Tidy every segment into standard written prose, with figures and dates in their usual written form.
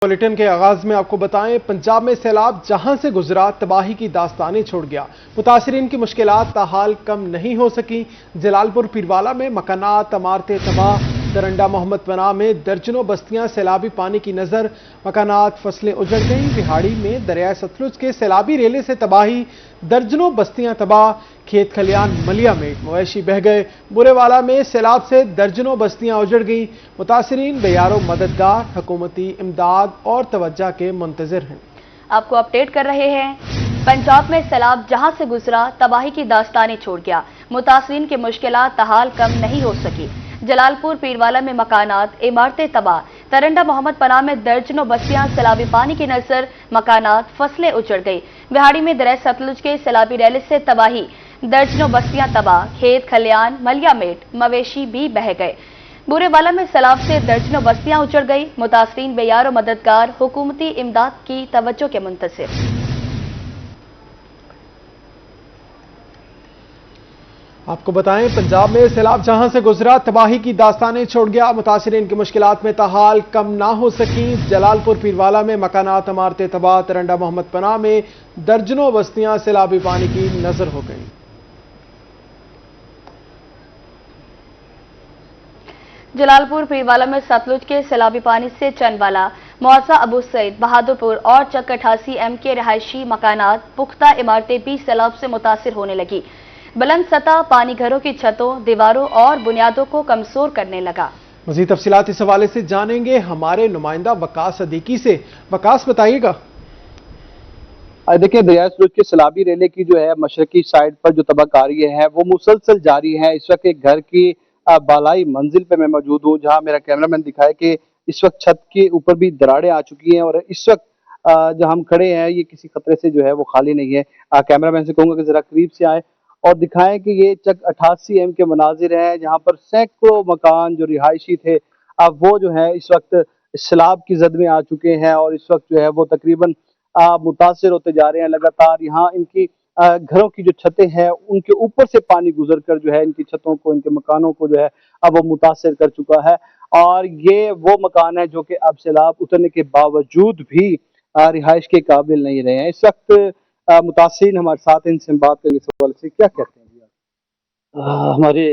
Bulletin के आगाज में आपको बताएं, पंजाब में सैलाब जहां से गुजरा तबाही की दास्तानें छोड़ गया। मुतासरीन की मुश्किलात ताहाल कम नहीं हो सकी। जलालपुर पीरवाला में मकानात इमारतें तबाह, दरंडा मोहम्मद पनाह में दर्जनों बस्तियां सैलाबी पानी की नजर, मकानात फसलें उजड़ गईं। बिहाड़ी में दरियाए सतलुज के सैलाबी रेले से तबाही, दर्जनों बस्तियां तबाह, खेत खलियान मलिया में मवेशी बह गए। बुरेवाला में सैलाब से दर्जनों बस्तियां उजड़ गईं। मुतासरीन बेयारो मददगार, हुकूमती इमदाद और तवज्जो के मुंतजिर हैं। आपको अपडेट कर रहे हैं। पंजाब में सैलाब जहां से गुजरा तबाही की दास्तानें छोड़ गया। मुतासरीन की मुश्किलात ताहाल कम नहीं हो सकी। जलालपुर पीरवाला में मकानात इमारतें तबाह, तरंडा मोहम्मद पनाह में दर्जनों बस्तियां सैलाबी पानी की नजर, मकानात फसलें उजड़ गई। बिहाड़ी में दरिया सतलुज के सैलाबी रेले से तबाही, दर्जनों बस्तियां तबाह, खेत खलियान मलिया मेट मवेशी भी बह गए। बुरेवाला में सैलाब से दर्जनों बस्तियां उजड़ गई। मुतासरीन बेयारो मददगार, हुकूमती इमदाद की तवज्जो के मुंतजिर। आपको बताएं, पंजाब में सैलाब जहां से गुजरा तबाही की दास्तानें छोड़ गया। मुतासरीन की मुश्किलात में ताहाल कम ना हो सकी। जलालपुर पीरवाला में मकानात इमारतें तबाह, तरंडा मोहम्मद पनाह में दर्जनों बस्तियां सैलाबी पानी की नजर हो गईं। जलालपुर पीरवाला में सतलुज के सैलाबी पानी से चंदवाला, मौसा अबू सईद, बहादुरपुर और चक 88 एम के रहायशी मकानात, पुख्ता इमारतें भी सैलाब से मुतासिर होने लगी। बुलंद सतह पानी घरों की छतों, दीवारों और बुनियादों को कमजोर करने लगा। मज़ीद तफसीलात इस हवाले से जानेंगे हमारे नुमाइंदा वकास सदीकी से। वकास, बताइएगा। देखिए, दरिया सतलुज के सैलाबी रेले की जो है मशरकी साइड पर जो तबाहकारी है वो मुसलसल जारी है। इस वक्त एक घर की बालाई मंजिल पे मैं मौजूद हूँ, जहाँ मेरा कैमरामैन दिखाए कि इस वक्त छत के ऊपर भी दरारें आ चुकी हैं और इस वक्त जहाँ हम खड़े हैं ये किसी खतरे से जो है वो खाली नहीं है। कैमरामैन से कहूंगा कि जरा करीब से आए और दिखाएं कि ये चक 88 एम के मनाजिर हैं, जहाँ पर सैकड़ों मकान जो रिहायशी थे अब वो जो है इस वक्त सैलाब की जद में आ चुके हैं और इस वक्त जो है वो तकरीबन मुतासिर होते जा रहे हैं। लगातार यहाँ इनकी घरों की जो छतें हैं उनके ऊपर से पानी गुजर कर जो है इनकी छतों को, इनके मकानों को जो है अब वो मुतासिर कर चुका है। और ये वो मकान है जो कि अब सैलाब उतरने के बावजूद भी रिहाइश के काबिल नहीं रहे हैं। इस वक्त मुतासिरीन हमारे साथ, इनसे बात करेंगे इस हवाले से। क्या कहते हैं? हमारे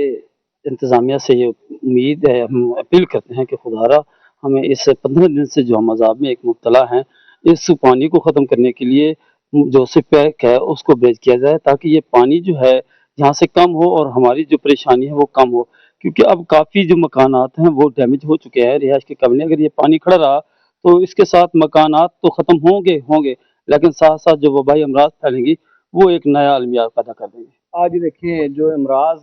इंतज़ामिया से ये उम्मीद है, हम अपील करते हैं कि खुदारा हमें इस 15 दिन से जो हम अजाब में एक मुब्तला हैं, इस पानी को ख़त्म करने के लिए जो सिपैक है उसको ब्रेक किया जाए, ताकि ये पानी जो है यहाँ से कम हो और हमारी जो परेशानी है वो कम हो। क्योंकि अब काफ़ी जो मकानात हैं वो डैमेज हो चुके हैं रिहाइश के काबिल। अगर ये पानी खड़ा रहा तो इसके साथ मकानात तो ख़त्म होंगे, लेकिन साथ साथ जो वबाई अमराज फैलेंगी वो एक नया अलमिया पैदा कर देंगे। आज देखिए, जो अमराज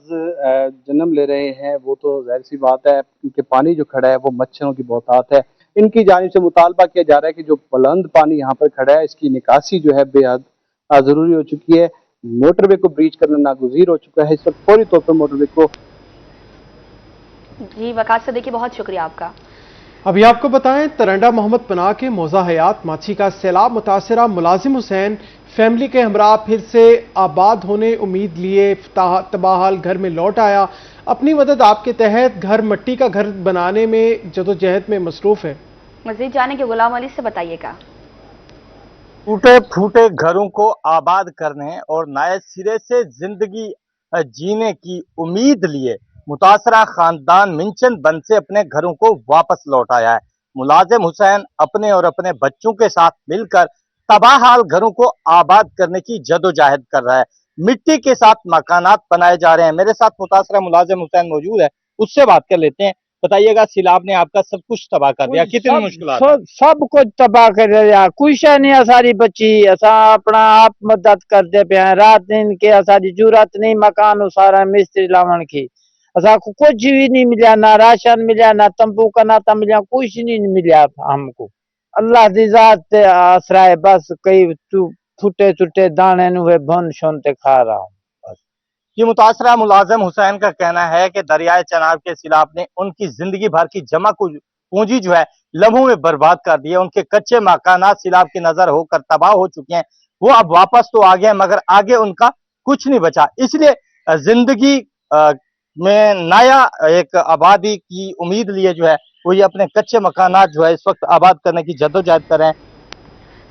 जन्म ले रहे हैं वो तो जाहिर सी बात है, क्योंकि पानी जो खड़ा है वो मच्छरों की बहुतात है। इनकी जानिब से मुतालबा किया जा रहा है कि जो बुलंद पानी यहाँ पर खड़ा है इसकी निकासी जो है बेहद जरूरी हो चुकी है। मोटरवे को ब्रीच करना नागुज़ीर हो चुका है। इस वक्त फौरी तौर पर मोटरवे को। जी वकास, देखिए बहुत शुक्रिया आपका। अभी आपको बताएं, तरंडा मोहम्मद पनाह के मौजा हयात माछी का सैलाब मुतासरा मुलाजिम हुसैन फैमिली के हमरा फिर से आबाद होने उम्मीद लिए तबाहाल घर में लौट आया। अपनी मदद आपके तहत घर मट्टी का घर बनाने में जदोजहद में मसरूफ है। मजीद जाने के गुलाम अली से बताइएगा। टूटे फूटे घरों को आबाद करने और नए सिरे से जिंदगी जीने की उम्मीद लिए मुतासरा खानदान मिंचन बंद से अपने घरों को वापस लौट आया है। मुलाजिम हुसैन अपने और अपने बच्चों के साथ मिलकर तबाहाल घरों को आबाद करने की जदोजहद कर रहा है। मिट्टी के साथ मकानात बनाए जा रहे हैं। मेरे साथ मुतासरा मुलाजिम हुसैन मौजूद है, उससे बात कर लेते हैं। बताइएगा, सैलाब ने आपका सब कुछ तबाह कर दिया, कितनी मुश्किल? सब कुछ तबाह कर दिया, कुछ नहीं सारी बची। असा अपना आप मदद करते पे हैं, रात दिन के सारी जरूरत नहीं मकान सारा मिस्त्री लावन की। असा को कुछ भी नहीं मिला, ना राशन मिला, ना तंबू का नाता मिला, कुछ नहीं मिला हमको। अल्लाह दी जात आसरा है, बस कई फुटे टूटे दाने नुए बन शोनते खा रहा हूँ। ये मुतासरा मुलाजिम हुसैन का कहना है कि दरियाए चनाब के सैलाब ने उनकी जिंदगी भर की जमा पूंजी जो है लम्हों में बर्बाद कर दी है। उनके कच्चे मकानात सैलाब की नजर होकर तबाह हो चुके हैं। वो अब वापस तो आ गए मगर आगे उनका कुछ नहीं बचा। इसलिए जिंदगी में नया एक आबादी की उम्मीद लिए जो है वो ये अपने कच्चे मकानात जो है इस वक्त आबाद करने की जद्दोजहद कर रहे हैं।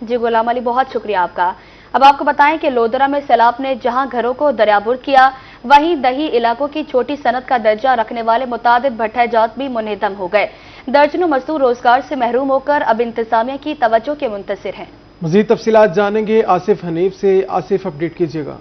जी गुलाम अली, बहुत शुक्रिया आपका। अब आपको बताएं कि लोधरा में सैलाब ने जहां घरों को दरियाबुर्द किया, वहीं दही इलाकों की छोटी सनत का दर्जा रखने वाले मुतादिद भट्ठा जात भी मुनहदम हो गए। दर्जनों मजदूर रोजगार से महरूम होकर अब इंतजामिया की तवज्जो के मुंतसिर हैं। मजीद तफसीलात जानेंगे आसिफ हनीफ से। आसिफ, अपडेट कीजिएगा।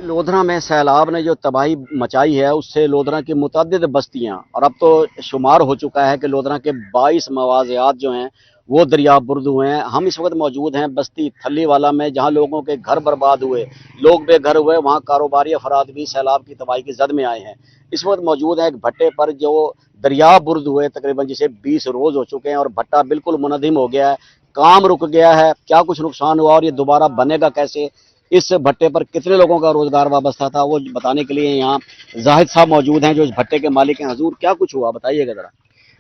लोधरा में सैलाब ने जो तबाही मचाई है उससे लोधरा की मुतअद्दिद बस्तियां, और अब तो शुमार हो चुका है कि लोधरा के 22 मवाज़ियात जो हैं वो दरिया बुर्द हुए हैं। हम इस वक्त मौजूद हैं बस्ती थली वाला में, जहां लोगों के घर बर्बाद हुए, लोग बेघर हुए, वहां कारोबारी अफराद भी सैलाब की तबाही की जद में आए हैं। इस वक्त मौजूद है एक भट्टे पर जो दरिया बुर्द हुए, तकरीबन जिसे 20 रोज़ हो चुके हैं और भट्टा बिल्कुल मुनहदिम हो गया है, काम रुक गया है। क्या कुछ नुकसान हुआ और ये दोबारा बनेगा कैसे, इस भट्टे पर कितने लोगों का रोजगार वाबस्ता था, वो बताने के लिए यहाँ जाहिद साहब मौजूद हैं जो इस भट्टे के मालिक हैं। हजूर, क्या कुछ हुआ बताइएगा जरा।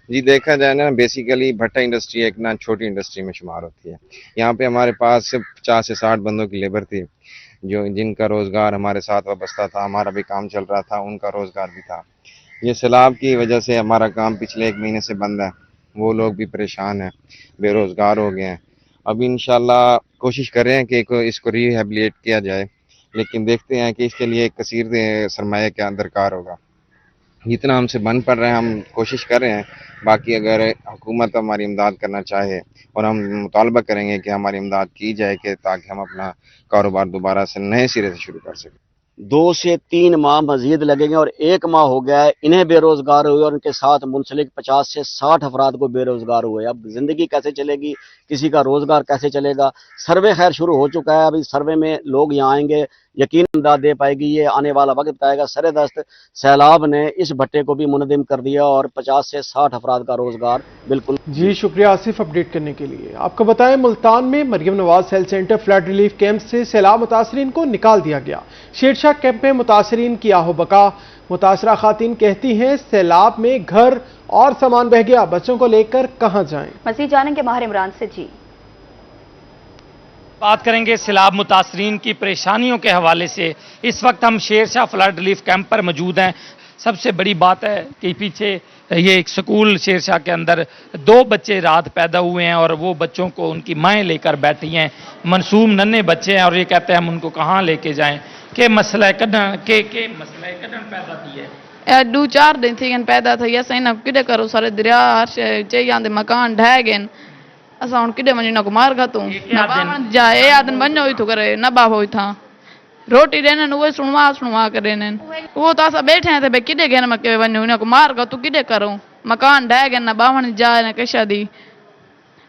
जी, देखा जाए ना, बेसिकली भट्टा इंडस्ट्री एक ना छोटी इंडस्ट्री में शुमार होती है। यहाँ पे हमारे पास सिर्फ 50 से 60 बंदों की लेबर थी जो जिनका रोज़गार हमारे साथ वाबस्ता था, हमारा भी काम चल रहा था, उनका रोज़गार भी था। ये सैलाब की वजह से हमारा काम पिछले 1 महीने से बंद है, वो लोग भी परेशान हैं, बेरोज़गार हो गए हैं। अब इंशाल्लाह कोशिश कर रहे हैं कि इसको रिहेबिलिटेट किया जाए, लेकिन देखते हैं कि इसके लिए कसीर सरमाया क्या दरकार होगा। जितना हमसे बन पड़ रहे हैं हम कोशिश कर रहे हैं, बाकी अगर हुकूमत हमारी इमदाद करना चाहे और हम मुतालबा करेंगे कि हमारी इमदाद की जाए कि ताकि हम अपना कारोबार दोबारा से नए सिरे से शुरू कर सकें। 2 से 3 माह मजीद लगेंगे और 1 माह हो गया है इन्हें बेरोजगार हुए और उनके साथ मुंसलिक 50 से 60 अफराद को बेरोजगार हुए। अब जिंदगी कैसे चलेगी, किसी का रोजगार कैसे चलेगा। सर्वे खैर शुरू हो चुका है, अभी सर्वे में लोग यहाँ आएंगे, यकीन इमदाद दे पाएगी, ये आने वाला वक्त बताएगा। सरेदस्त सैलाब ने इस भट्टे को भी मुनहदिम कर दिया और 50 से 60 अफराद का रोजगार बिल्कुल। जी शुक्रिया आसिफ, अपडेट करने के लिए। आपको बताएं, मुल्तान में Maryam Nawaz health centre flood relief camp से सैलाब मुतासरीन को निकाल दिया गया। शेरशाह कैंप में मुतासरीन की आहो बका। मुतासरा खातिन कहती हैं सैलाब में घर और सामान बह गया, बच्चों को लेकर कहां जाएं। मज़ीद जानेंगे माहिर इमरान से। जी बात करेंगे सैलाब मुतासरीन की परेशानियों के हवाले से। इस वक्त हम शेरशाह फ्लड रिलीफ कैंप पर मौजूद हैं। सबसे बड़ी बात है कि पीछे ये एक स्कूल शेरशाह के अंदर 2 बच्चे रात पैदा हुए हैं और वो बच्चों को उनकी माएँ लेकर बैठी हैं। मासूम नन्हे बच्चे हैं और ये कहते हैं हम उनको कहाँ लेके जाएं। के मसला कढण पैदा थी है 2-4 दिन थी पैदा थी। असां इन किॾे करो सारे दरिया चई आंदे मकान ढह गए। असां हुन किॾे वञी न को मार खातूं जाए आदन वञो ई थो करे न बाहो ई था रोटी ॾियनि उहे सुणवा करे ॾियनि। उहो त असां बैठे हैं भाई किॾे गए न के वञूं न को मार खातूं किॾे करूं। मकान ढह गए, न बावण जाए न कशा दी।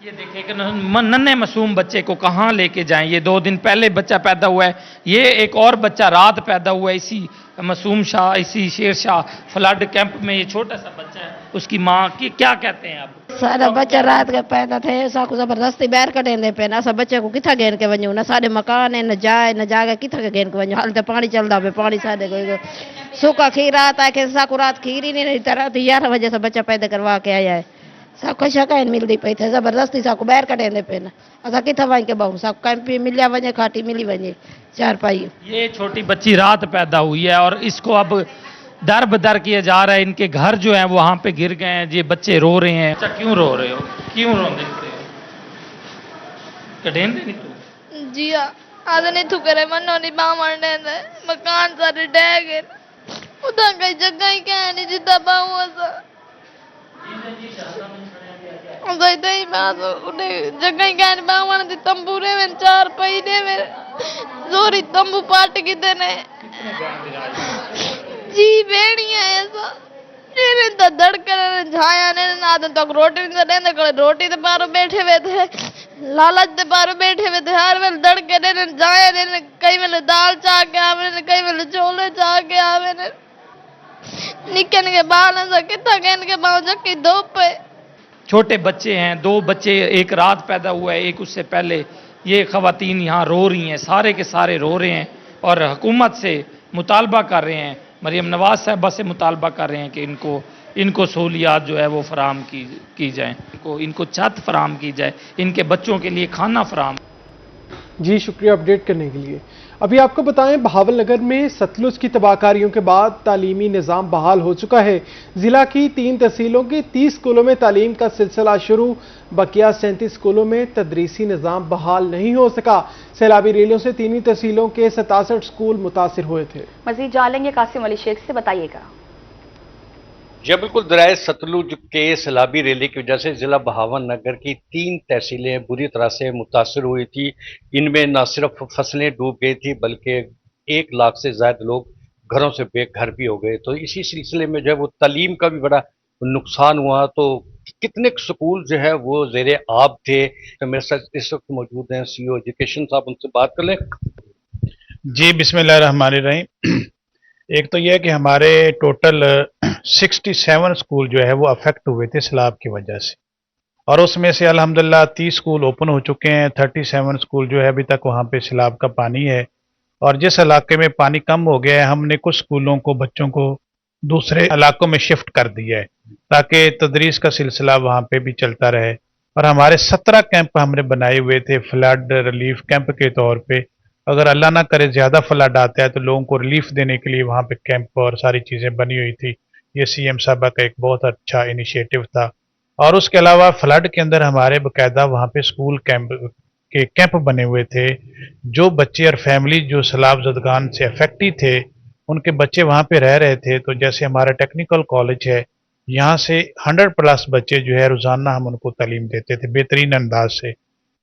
ये देखिए कि नन्हे मासूम बच्चे को कहाँ लेके जाएं। ये 2 दिन पहले बच्चा पैदा हुआ है, ये एक और बच्चा रात पैदा हुआ है इसी मासूम शाह, इसी शेरशाह फ्लड कैंप में। ये छोटा सा बच्चा है, उसकी माँ की क्या कहते हैं आप? सारा बच्चा रात के पैदा थे, असां को जबरदस्ती ॿाहिरि कढेंदे पे। असां बच्चे को किथा घेन के वञूं, न साडे मकान है, न जाए न जागे, किथा के घेन के वञूं। हाल तो पानी चलदा पे, पानी साडे को सूखा खीर रात है कि असां को रात खीर ही नहीं तरह 11 बजे से बच्चा पैदा करवा के आया है। साको शकायत मिलती पई थे, जबरदस्ती साको ॿाहिरि कढेंदे पे न। असां किथा वञी के बहु साको कैंपी मिलिया वञे, खाटी मिली वञे, चारपाई। ये छोटी बच्ची रात पैदा हुई है और इसको अब दर बदर किया जा रहा है। इनके घर जो है वहां पे गिर गए हैं, ये बच्चे रो रहे हैं। अच्छा, क्यों रो रहे हो? क्यों रो रहे हो? कढेन नहीं तू जी आदे नहीं थू करे मनो नहीं बावण दे मकान सारे ढह गए। उदा कई जगह ही क्या नहीं जिदा बाऊ असा उदा ही बात उडे जगह ही क्या नहीं बावण दी तंबूरे में 4 पई दे मेरे जोरी तंबू पाट किदे ने जी बेड़िया ऐसा तेरे तो धड़कन झाया ने नादन तो रोटी ने देने को रोटी ते बारो बैठे हुए थे, लालच ते बारो बैठे हुए थे। हर वेल धड़के ने झाया ने कई वेल दाल चा के आवे ने, कई वेल छोले चा के आवे ने। निकन के बाल से किथा कहन के बाव जकी धूप है। छोटे बच्चे हैं, 2 बच्चे, एक रात पैदा हुआ है, एक उससे पहले। ये खवातीन यहाँ रो रही हैं, सारे के सारे रो रहे हैं और हुकूमत से मुतालबा कर रहे हैं, मरियम नवाज साहबा से मुतालबा कर रहे हैं कि इनको सहूलियात जो है वो फराम की जाए, इनको छत फराम की जाए, इनके बच्चों के लिए खाना फराम। जी शुक्रिया अपडेट करने के लिए। अभी आपको बताएं, बहावल नगर में सतलुज की तबाहकारियों के बाद तालीमी निज़ाम बहाल हो चुका है। जिला की 3 तहसीलों के 30 स्कूलों में तालीम का सिलसिला शुरू, बकिया 37 स्कूलों में तदरीसी निज़ाम बहाल नहीं हो सका। सैलाबी रैलियों से 3 तहसीलों के 67 स्कूल मुतासिर हुए थे। मजीद जान लेंगे कासिम अली शेख से, बताइएगा। जी बिल्कुल, दरियाए सतलुज के सैलाबी रैली की वजह से जिला बहावल नगर की 3 तहसीलें बुरी तरह से मुतासर हुई थी। इनमें न सिर्फ फसलें डूब गई थी बल्कि 1 लाख से ज्यादा लोग घरों से बेघर भी हो गए। तो इसी सिलसिले में जो है वो तालीम का भी बड़ा नुकसान हुआ। तो कितने स्कूल जो है वो ज़ेरे आब थे। तो मेरे साथ इस वक्त मौजूद हैं सीईओ एजुकेशन साहब, उनसे बात कर लें। जी बिस्मिल्लाहिर्रहमानिर्रहीम। एक तो यह है कि हमारे टोटल 67 स्कूल जो है वो अफेक्ट हुए थे सैलाब की वजह से, और उसमें से अल्हम्दुलिल्लाह 30 स्कूल ओपन हो चुके हैं। 37 स्कूल जो है अभी तक वहाँ पे सैलाब का पानी है, और जिस इलाके में पानी कम हो गया है हमने कुछ स्कूलों को, बच्चों को दूसरे इलाकों में शिफ्ट कर दिया है ताकि तदरीस का सिलसिला वहाँ पे भी चलता रहे। और हमारे 17 कैंप हमने बनाए हुए थे फ्लड रिलीफ कैंप के तौर पे। अगर अल्लाह ना करे ज़्यादा फ्लड आता है तो लोगों को रिलीफ देने के लिए वहाँ पे कैंप और सारी चीज़ें बनी हुई थी। ये सीएम साहब का एक बहुत अच्छा इनिशिएटिव था। और उसके अलावा फ्लड के अंदर हमारे बाकायदा वहाँ पे स्कूल कैंप बने हुए थे। जो बच्चे और फैमिली जो सैलाब ज़दगान से अफेक्टेड थे उनके बच्चे वहाँ पे रह रहे थे। तो जैसे हमारा टेक्निकल कॉलेज है, यहाँ से 100+ बच्चे जो है रोज़ाना हम उनको तालीम देते थे बेहतरीन अंदाज से।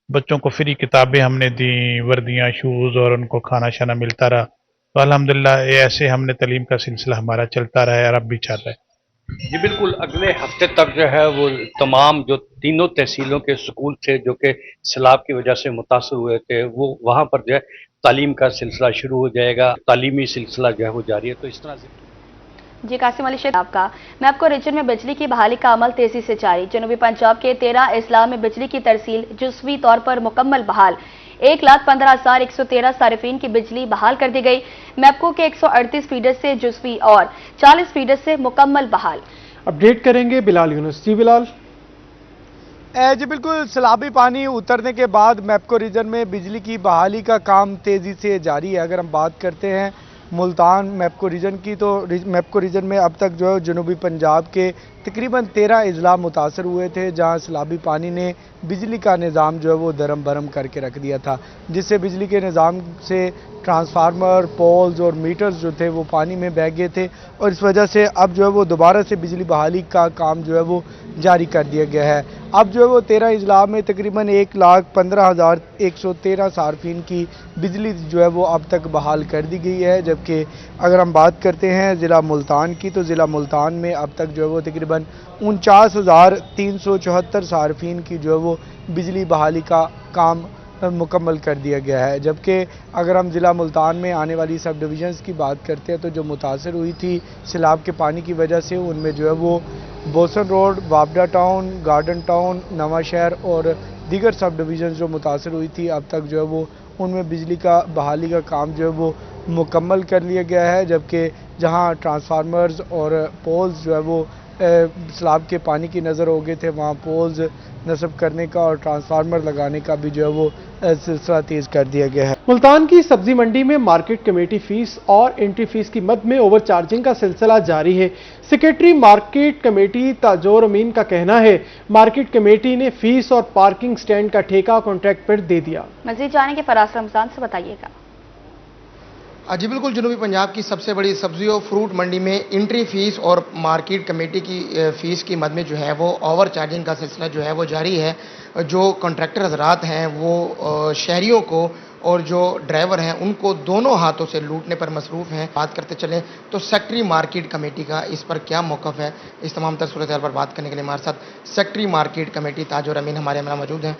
बच्चों को फ्री किताबें हमने दी, वर्दियाँ, शूज़, और उनको खाना शाना मिलता रहा। तो अल्हम्दुलिल्लाह ऐसे हमने तालीम का सिलसिला हमारा चलता रहा है और अब भी चल रहा है। जी बिल्कुल, अगले हफ्ते तक जो है वो तमाम जो तीनों तहसीलों के स्कूल थे जो कि सैलाब की वजह से मुतासर हुए थे, वो वहाँ पर जो है तालीम का सिलसिला शुरू हो जाएगा। तालीमी सिलसिला जो है वो जारी है। तो इस तरह से जी कासिम अली शेख आपका। मैं आपको रीजन में बिजली की बहाली का अमल तेजी से जारी। जनूबी पंजाब के 13 अजला में बिजली की तरसील जुज़वी तौर पर मुकम्मल बहाल। 1,15,113 सारिफीन की बिजली बहाल कर दी गई। मैपको के 138 फीडर से जुज़वी और 40 फीडर से मुकम्मल बहाल। अपडेट करेंगे बिलाल यूनुस। जी बिलाल। जी बिल्कुल, सैलाबी पानी उतरने के बाद मैपको रीजन में बिजली की बहाली का काम तेज़ी से जारी है। अगर हम बात करते हैं मुल्तान मैपको रीजन की, तो मैपको रीजन में अब तक जो है जनूबी पंजाब के तकरीबन 13 अजला मुतासर हुए थे जहां सैलाबी पानी ने बिजली का निज़ाम जो है वो दरम बरम करके रख दिया था, जिससे बिजली के निज़ाम से ट्रांसफार्मर, पोल्स और मीटर्स जो थे वो पानी में बह गए थे। और इस वजह से अब जो है वो दोबारा से बिजली बहाली का काम जो है वो जारी कर दिया गया है। अब जो है वो 13 अजला में तकरीबन 1,15,113 सार्फिन की बिजली जो है वो अब तक बहाल कर दी गई है। जबकि अगर हम बात करते हैं ज़िला मुल्तान की, तो ज़िला मुल्तान में अब तक जो है वो तकरीबन 49,374 सार्फिन की जो है वो बिजली बहाली का काम मुकम्मल कर दिया गया है। जबकि अगर हम ज़िला मुल्तान में आने वाली सब डिवीज़न्स की बात करते हैं तो जो मुतासर हुई थी सैलाब के पानी की वजह से, उनमें जो है वो Bosan road, Wapda town, garden town, नवा शहर और दीगर सब डिवीज़न्स जो मुतासर हुई थी अब तक जो है वो उनमें बिजली का बहाली का काम जो है वो मुकम्मल कर लिया गया है। जबकि जहां ट्रांसफार्मर्स और पोल्स जो है वो सैलाब के पानी की नज़र हो गए थे, वहाँ पोल्स नस्ब करने का और ट्रांसफार्मर लगाने का भी जो है वो सिलसिला तेज़ कर दिया गया है। मुल्तान की सब्जी मंडी में मार्केट कमेटी फीस और एंट्री फीस की मद में ओवर चार्जिंग का सिलसिला जारी है। सेक्रेटरी मार्केट कमेटी ताजोर अमीन का कहना है मार्केट कमेटी ने फीस और पार्किंग स्टैंड का ठेका कॉन्ट्रैक्ट पर दे दिया। मजीद जानेंगे फराज रमजान से, बताइएगा। जी बिल्कुल, जनूबी पंजाब की सबसे बड़ी सब्जी और फ्रूट मंडी में एंट्री फीस और मार्केट कमेटी की फ़ीस की मद में जो है वो ओवर चार्जिंग का सिलसिला जो है वो जारी है। जो कॉन्ट्रैक्टर हजरात हैं वो शहरियों को और जो ड्राइवर हैं उनको दोनों हाथों से लूटने पर मसरूफ़ हैं। बात करते चलें तो सेक्रेटरी मार्केट कमेटी का इस पर क्या मौक़िफ़ है, इस तमाम तर सूरत हाल पर बात करने के लिए हमारे साथ सेक्रेटरी मार्केट कमेटी ताजोर अमीन हमारे हमरा मौजूद हैं।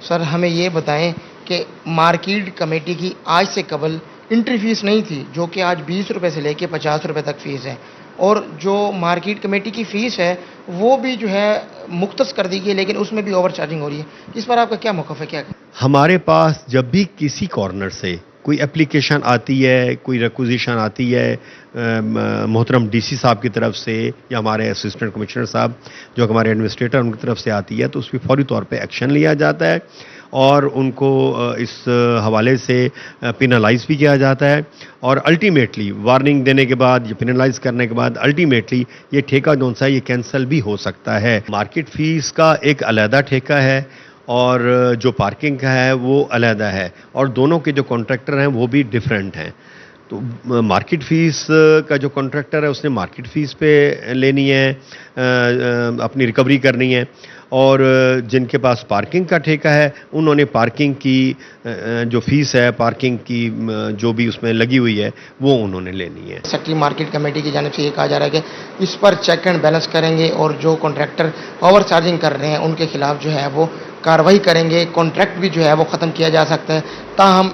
सर, हमें ये बताएँ कि मार्केट कमेटी की आज से कबल एंट्री फीस नहीं थी, जो कि आज 20 रुपये से लेके 50 रुपये तक फ़ीस है, और जो मार्केट कमेटी की फ़ीस है वो भी जो है मुख्तस कर दी गई है, लेकिन उसमें भी ओवर चार्जिंग हो रही है। इस पर आपका क्या मौक़िफ़ है? क्या हमारे पास जब भी किसी कॉर्नर से कोई एप्लीकेशन आती है, कोई रिक्वेजिशन आती है मोहतरम डीसी साहब की तरफ से या हमारे असिस्टेंट कमिश्नर साहब जो हमारे एडमिनिस्ट्रेटर उनकी तरफ से आती है, तो उस पर फौरी तौर पे एक्शन लिया जाता है। اور ان کو اس حوالے سے پینالائز بھی کیا جاتا ہے، اور الٹیمیٹلی وارننگ دینے کے بعد یا پینالائز کرنے کے بعد الٹیمیٹلی یہ ٹھیکہ جو سا یہ کینسل بھی ہو سکتا ہے۔ مارکیٹ فیس کا ایک علیحدہ ٹھیکہ ہے اور جو پارکنگ کا ہے وہ علیحدہ ہے، اور دونوں کے جو کانٹریکٹر ہیں وہ بھی ڈیفرنٹ ہیں۔ تو مارکیٹ فیس کا جو کانٹریکٹر ہے اس نے مارکیٹ فیس پہ لینی ہے، اپنی ریکوری کرنی ہے، اور جن کے پاس پارکنگ کا ٹھیکہ ہے انہوں نے پارکنگ کی جو فیس ہے، پارکنگ کی جو بھی اس میں لگی ہوئی ہے وہ انہوں نے لینی ہے۔ سیکٹری مارکیٹ کمیٹی کی جانب سے یہ کہا جا رہا ہے کہ اس پر چیک اینڈ بیلنس کریں گے اور جو کانٹریکٹر اوور چارجنگ کر رہے ہیں ان کے خلاف جو ہے وہ کارروائی کریں گے، کانٹریکٹ بھی جو ہے وہ ختم کیا جا سکتا ہے۔ تاہم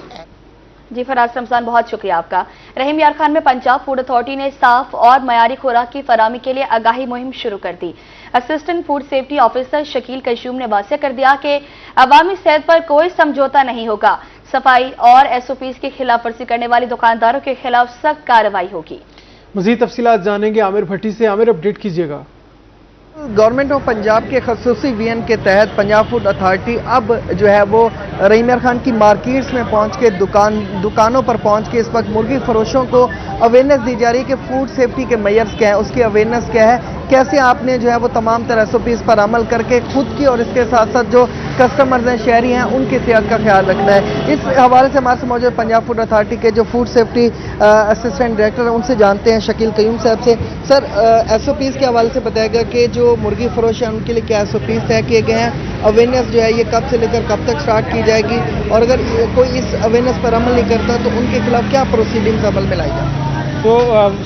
جی فراز رمضان، بہت شکریہ آپ کا۔ رحیم یار خان میں پنجاب فوڈ اتھارٹی نے صاف اور معیاری خوراک کی فراہمی کے لیے آگاہی مہم شروع کر دی۔ Assistant food safety officer Shakeel کیشوم نے واضح کر دیا کہ عوامی صحت پر کوئی سمجھوتہ نہیں ہوگا، صفائی اور SOPs کی خلاف ورزی کرنے والی دکانداروں کے خلاف سخت کارروائی ہوگی۔ مزید تفصیلات جانیں گے عامر بھٹی سے۔ عامر، اپڈیٹ کیجیے گا۔ گورنمنٹ آف پنجاب کے خصوصی وین کے تحت پنجاب فوڈ اتھارٹی اب جو ہے وہ رحیم یار خان کی مارکیٹس میں پہنچ کے دکانوں پر پہنچ کے اس وقت مرغی فروشوں کو اویئرنیس دی جا رہی ہے کہ فوڈ سیفٹی کے معیارز کیا ہیں، اس کی اویئرنیس کیا ہے، کیسے آپ نے جو ہے وہ تمام طرح SOPs پر عمل کر کے خود کی اور اس کے ساتھ ساتھ جو کسٹمرز ہیں، شہری ہیں، ان کی صحت کا خیال رکھنا ہے۔ اس حوالے سے ہمارے سے موجود پنجاب فوڈ اتھارٹی کے جو فوڈ سیفٹی اسسٹنٹ ڈائریکٹر ہیں ان سے جانتے ہیں، شکیل قیوم صاحب سے۔ سر، SOPs کے حوالے سے بتائے گا کہ جو مرغی فروش ہیں ان کے لیے کیا SOPs طے کیے گئے ہیں، اویئرنیس جو ہے یہ کب سے لے کر کب تک سٹارٹ کی جائے گی، اور اگر کوئی اس اویئرنیس پر عمل نہیں کرتا تو ان کے خلاف کیا پروسیڈنگز عمل میں لائی جائیں؟ تو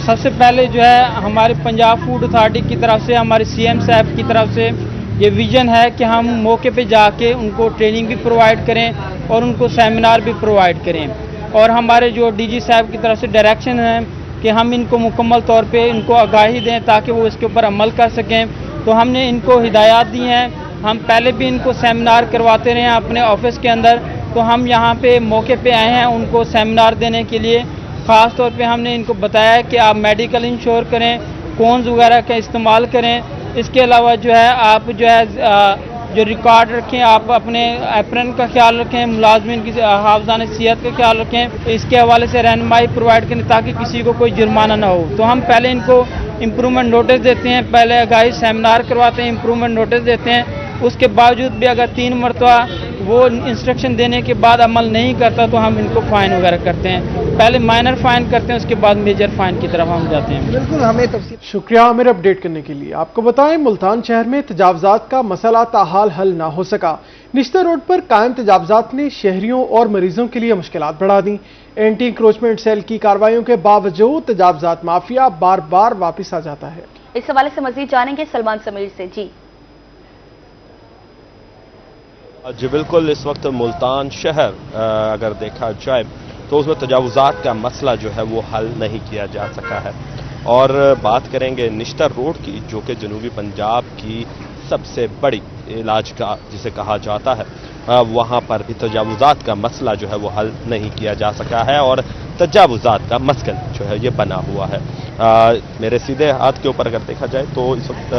سب سے پہلے جو ہے ہمارے پنجاب فوڈ اتھارٹی کی طرف سے، ہمارے CM صاحب کی طرف سے یہ ویژن ہے کہ ہم موقع پہ جا کے ان کو ٹریننگ بھی پرووائڈ کریں اور ان کو سیمینار بھی پرووائڈ کریں، اور ہمارے جو DG صاحب کی طرف سے ڈائریکشن ہیں کہ ہم ان کو مکمل طور پہ ان کو آگاہی دیں تاکہ وہ اس کے اوپر عمل کر سکیں۔ تو ہم نے ان کو ہدایات دی ہیں، ہم پہلے بھی ان کو سیمینار کرواتے رہے ہیں اپنے آفس کے اندر، تو ہم یہاں پہ موقع پہ آئے ہیں ان کو سیمینار دینے کے لیے۔ خاص طور پہ ہم نے ان کو بتایا ہے کہ آپ میڈیکل انشور کریں، کونز وغیرہ کا استعمال کریں، اس کے علاوہ جو ہے آپ جو ہے جو ریکارڈ رکھیں، آپ اپنے ایپرن کا خیال رکھیں، ملازمین کی حافظانہ صحت کا خیال رکھیں، اس کے حوالے سے رہنمائی پرووائڈ کریں تاکہ کسی کو کوئی جرمانہ نہ ہو۔ تو ہم پہلے ان کو امپرومنٹ نوٹس دیتے ہیں، پہلے آگاہی سیمینار کرواتے ہیں، امپرومنٹ نوٹس دیتے ہیں، اس کے باوجود بھی اگر 3 مرتبہ وہ انسٹرکشن دینے کے بعد عمل نہیں کرتا تو ہم ان کو فائن وغیرہ کرتے ہیں، پہلے مائنر فائن کرتے ہیں، اس کے بعد میجر فائن کی طرف ہم جاتے ہیں۔ بالکل، ہمیں تفصیل شکریہ عامر اپڈیٹ کرنے کے لیے۔ آپ کو بتائیں ملتان شہر میں تجاوزات کا مسئلہ تاحال حل نہ ہو سکا۔ نشتر روڈ پر قائم تجاوزات نے شہریوں اور مریضوں کے لیے مشکلات بڑھا دیں۔ اینٹی انکروچمنٹ سیل کی کارروائیوں کے باوجود تجاوزات مافیا بار بار واپس آ جاتا ہے۔ اس حوالے سے مزید جانیں گے سلمان سمیر سے۔ جی بالکل، اس وقت ملتان شہر اگر دیکھا جائے تو اس میں تجاوزات کا مسئلہ جو ہے وہ حل نہیں کیا جا سکا ہے، اور بات کریں گے نشتر روڈ کی جو کہ جنوبی پنجاب کی سب سے بڑی علاج کا جسے کہا جاتا ہے، وہاں پر بھی تجاوزات کا مسئلہ جو ہے وہ حل نہیں کیا جا سکا ہے اور تجاوزات کا مسکن جو ہے یہ بنا ہوا ہے۔ میرے سیدھے ہاتھ کے اوپر اگر دیکھا جائے تو اس وقت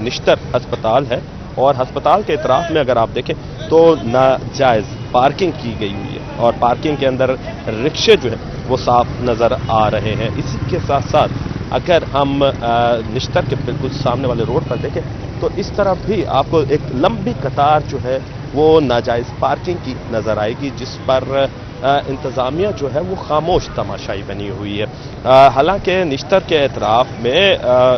نشتر ہسپتال ہے، اور ہسپتال کے اطراف میں اگر آپ دیکھیں تو ناجائز پارکنگ کی گئی ہوئی ہے، اور پارکنگ کے اندر رکشے جو ہیں وہ صاف نظر آ رہے ہیں۔ اسی کے ساتھ ساتھ اگر ہم نشتر کے بالکل سامنے والے روڈ پر دیکھیں تو اس طرف بھی آپ کو ایک لمبی قطار جو ہے وہ ناجائز پارکنگ کی نظر آئے گی، جس پر انتظامیہ جو ہے وہ خاموش تماشائی بنی ہوئی ہے۔ حالانکہ نشتر کے اطراف میں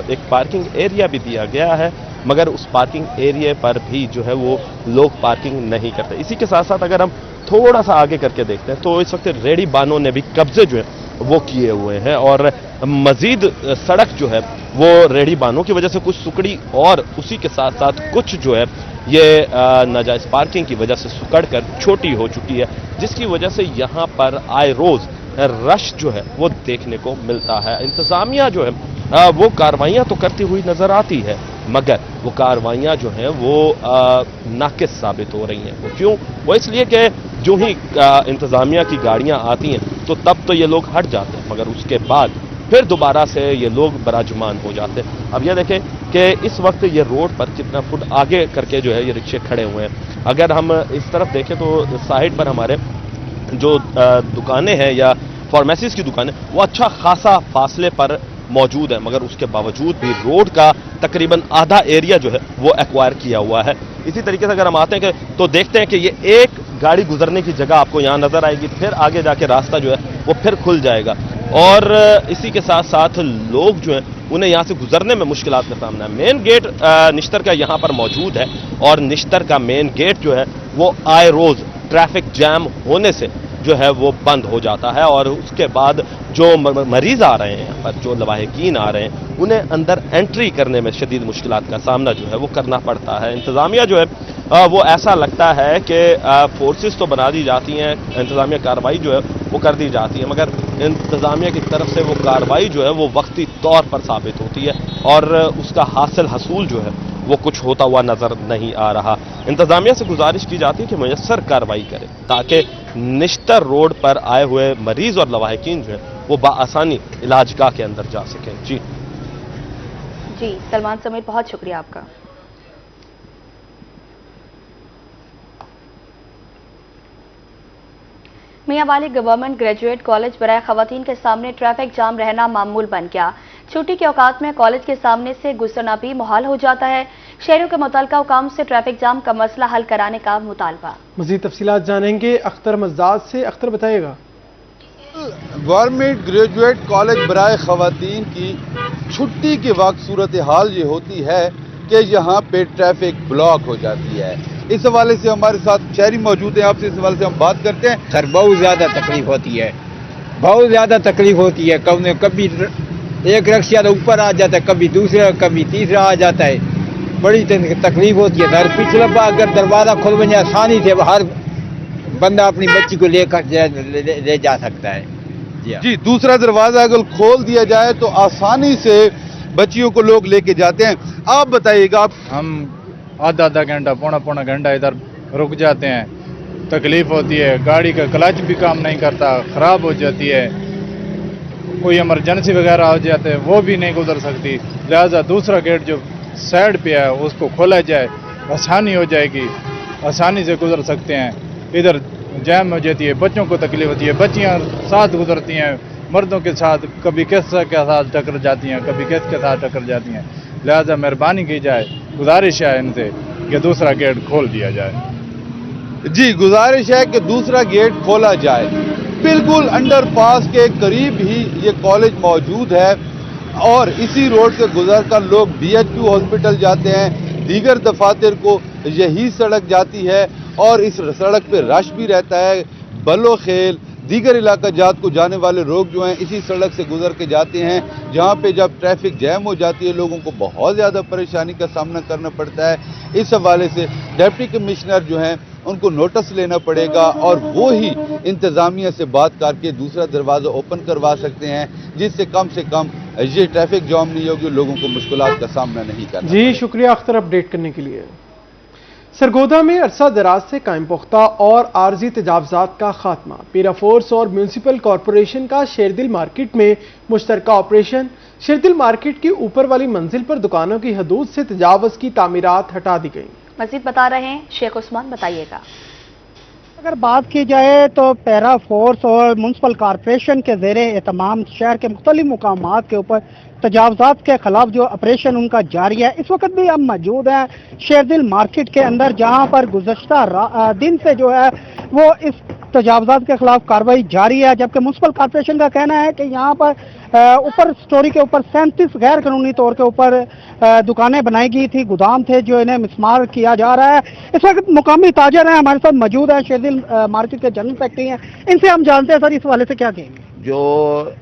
ایک پارکنگ ایریا بھی دیا گیا ہے، مگر اس پارکنگ ایریا پر بھی جو ہے وہ لوگ پارکنگ نہیں کرتے۔ اسی کے ساتھ ساتھ اگر ہم تھوڑا سا آگے کر کے دیکھتے ہیں تو اس وقت ریڑی بانوں نے بھی قبضے جو ہیں وہ کیے ہوئے ہیں، اور مزید سڑک جو ہے وہ ریڑی بانوں کی وجہ سے کچھ سکڑی، اور اسی کے ساتھ ساتھ کچھ جو ہے یہ ناجائز پارکنگ کی وجہ سے سکڑ کر چھوٹی ہو چکی ہے، جس کی وجہ سے یہاں پر آئے روز رش جو ہے وہ دیکھنے کو ملتا ہے۔ انتظامیہ جو ہے وہ کارروائیاں تو کرتی ہوئی نظر آتی ہے، مگر وہ کارروائیاں جو ہیں وہ ناقص ثابت ہو رہی ہیں۔ وہ کیوں؟ وہ اس لیے کہ جو ہی انتظامیہ کی گاڑیاں آتی ہیں تو تب تو یہ لوگ ہٹ جاتے ہیں، مگر اس کے بعد फिर दोबारा से ये लोग बराजुमान हो जाते हैं। अब ये देखें कि इस वक्त ये रोड पर कितना फुट आगे करके जो है ये रिक्शे खड़े हुए हैं। अगर हम इस तरफ देखें तो साइड पर हमारे जो दुकानें हैं या फार्मेसीज की दुकानें वो अच्छा खासा फासले पर मौजूद है, मगर उसके बावजूद भी रोड का तकरीबन आधा एरिया जो है वो एक्वायर किया हुआ है। इसी तरीके से अगर हम आते हैं तो देखते हैं कि ये एक गाड़ी गुजरने की जगह आपको यहाँ नजर आएगी, फिर आगे जाके रास्ता जो है वो फिर खुल जाएगा और इसी के साथ साथ लोग जो हैं उन्हें यहाँ से गुजरने में मुश्किलात का सामना है। मेन गेट निश्तर का यहाँ पर मौजूद है और निश्तर का मेन गेट जो है वो आए रोज ट्रैफिक जैम होने से जो है वो बंद हो जाता है और उसके बाद जो मरीज आ रहे हैं यहाँ पर, जो लवाहिकीन आ रहे हैं, उन्हें अंदर एंट्री करने में शदीद मुश्किलात का सामना जो है वो करना पड़ता है। इंतज़ामिया जो है वो ऐसा लगता है कि फोर्सेस तो बना दी जाती हैं, इंतज़ामिया कार्रवाई जो है वो कर दी जाती है, मगर इंतज़ामिया की तरफ से वो कार्रवाई जो है वो वक्ती तौर पर साबित होती है और उसका हासिल हसूल जो है वो कुछ होता हुआ नजर नहीं आ रहा। इंतजामिया से गुजारिश की जाती है कि मुयस्सर कार्रवाई करे ताकि निश्तर रोड पर आए हुए मरीज और लवाहिकीन जो है वो बआसानी इलाजगाह के अंदर जा सकें। जी सलमान समीर, बहुत शुक्रिया आपका। मियांवाली गवर्नमेंट ग्रेजुएट कॉलेज बराए खवातीन के सामने ट्रैफिक जाम रहना मामूल बन गया। छुट्टी के औकात में कॉलेज के सामने से गुजरना भी मुहाल हो जाता है। शहरों के मुतल्लिका हुकाम से ट्रैफिक जाम का मसला हल कराने का मुतालबा। मज़ीद तफसीलात जानेंगे अख्तर मज़दाद से। अख्तर बताइएगा। गवर्नमेंट ग्रेजुएट कॉलेज बराए खवातीन की छुट्टी के वक्त सूरत हाल ये होती है कि यहाँ पे ट्रैफिक ब्लॉक हो जाती है। इस हवाले से हमारे साथ शहरी मौजूद हैं, आपसे इस हवाले से हम बात करते हैं। सर बहुत ज़्यादा तकलीफ होती है, बहुत ज़्यादा तकलीफ होती है। कभी एक रिक्शा ऊपर आ जाता है, कभी दूसरा, कभी तीसरा आ जाता है, बड़ी तकलीफ होती है सर। पिछले बार अगर दरवाज़ा खुल बन जाए आसानी से हर बंदा अपनी बच्ची को लेकर ले जा सकता है। जी, दूसरा दरवाज़ा अगर खोल दिया जाए तो आसानी से बच्चियों को लोग लेके जाते हैं। आप बताइएगा। हम आधा घंटा पौना घंटा इधर रुक जाते हैं, तकलीफ होती है, गाड़ी का क्लच भी काम नहीं करता, ख़राब हो जाती है, कोई इमरजेंसी वगैरह हो जाते हैं वो भी नहीं गुजर सकती। लिहाजा दूसरा गेट जो साइड पे है उसको खोला जाए, आसानी हो जाएगी, आसानी से गुजर सकते हैं। इधर जैम हो जाती है, बच्चों को तकलीफ होती है, बच्चियाँ साथ गुजरती हैं मर्दों के साथ, कभी किस के साथ टकरा जाती हैं, कभी किस के साथ टकरा जाती हैं। लिहाजा मेहरबानी की जाए, गुजारिश है इनसे कि दूसरा गेट खोल दिया जाए। जी, गुजारिश है कि दूसरा गेट खोला जाए। बिल्कुल अंडरपास के करीब ही ये कॉलेज मौजूद है और इसी रोड से गुजरकर लोग BHQ हॉस्पिटल जाते हैं, दीगर दफातर को यही सड़क जाती है और इस सड़क पे रश भी रहता है। बलो खेल दीगर इलाका जात को जाने वाले लोग जो हैं इसी सड़क से गुजर के जाते हैं, जहाँ पे जब ट्रैफिक जैम हो जाती है लोगों को बहुत ज़्यादा परेशानी का सामना करना पड़ता है। इस हवाले से डिप्टी कमिश्नर जो हैं उनको नोटिस लेना पड़ेगा और वो ही इंतज़ामिया से बात करके दूसरा दरवाज़ा ओपन करवा सकते हैं, जिससे कम से कम ये ट्रैफिक जाम नहीं होगी, लोगों को मुश्किलात का सामना नहीं करना। जी शुक्रिया अख्तर अपडेट करने के लिए। सरगोधा में अरसा दराज से कायम पुख्ता और आर्जी तजावजात का खात्मा। पीरा फोर्स और म्यूनसिपल कॉरपोरेशन का शेरदिल मार्केट में मुश्तरका ऑपरेशन। शेरदिल मार्केट की ऊपर वाली मंजिल पर दुकानों की हदूद से तजावज की तामीरात हटा दी गई। मजीद बता रहे हैं शेख उस्मान, बताइएगा। अगर बात की जाए तो पैरा फोर्स और म्यूनसिपल कॉरपोरेशन के ज़ेरे एहतमाम शहर के मुख्तलिफ मुकामात के ऊपर तजावजात के खिलाफ जो ऑपरेशन उनका जारी है। इस वक्त भी हम मौजूद हैं शेरदिल मार्केट के अंदर, जहां पर गुज़श्ता दिन से जो है वो इस तजावजात के खिलाफ कार्रवाई जारी है, जबकि म्यूनसिपल कॉरपोरेशन का कहना है कि यहाँ पर ऊपर स्टोरी के ऊपर 37 गैर कानूनी तौर के ऊपर दुकानें बनाई गई थी, गोदाम थे जो इन्हें मिसमार किया जा रहा है। इस वक्त मुकामी ताजर हैं हमारे साथ मौजूद है, शेरदिल मार्केट के जनरल सेक्रेटरी हैं, इनसे हम जानते हैं सर इस हवाले से क्या कहेंगे। जो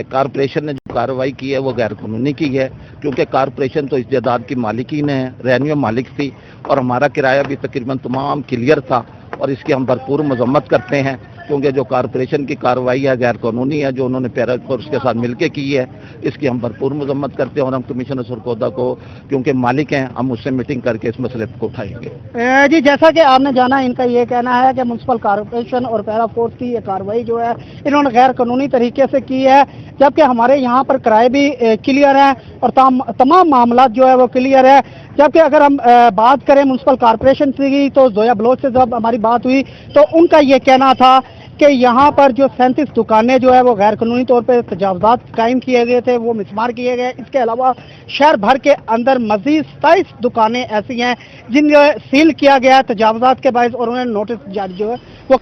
कारपोरेशन ने जो कार्रवाई की है वो गैर कानूनी की है, क्योंकि कारपोरेशन तो इस जायदाद की मालिकीन है, रेवेन्यू मालिक थी और हमारा किराया भी तकरीबन तमाम क्लियर था और इसकी हम भरपूर मजम्मत करते हैं, क्योंकि जो कारपोरेशन की कार्रवाई है गैर कानूनी है, जो उन्होंने पैरा फोर्स के साथ मिलकर की है, इसकी हम भरपूर मजम्मत करते हैं और हम कमिश्नर सरगोधा को, क्योंकि मालिक हैं, हम उससे मीटिंग करके इस मसले को उठाएंगे। जी, जैसा कि आपने जाना, इनका ये कहना है कि म्यूनसिपल कॉरपोरेशन और पैरा फोर्स की ये कार्रवाई जो है इन्होंने गैर कानूनी तरीके से की है। जबकि हमारे यहाँ पर किराए भी क्लियर हैं और तमाम मामला जो है वो क्लियर है। जबकि अगर हम बात करें म्युनिसिपल कॉरपोरेशन की, तो जोया बलोच से जब हमारी बात हुई तो उनका ये कहना था कि यहाँ पर जो 37 दुकानें जो है वो गैर कानूनी तौर पर तजावुज़ात कायम किए गए थे, वो मिसमार किए गए। इसके अलावा शहर भर के अंदर मजीद 27 दुकानें ऐसी हैं जिनको सील किया गया है तजावुज़ात के बायस और उन्हें नोटिस जारी जो है वो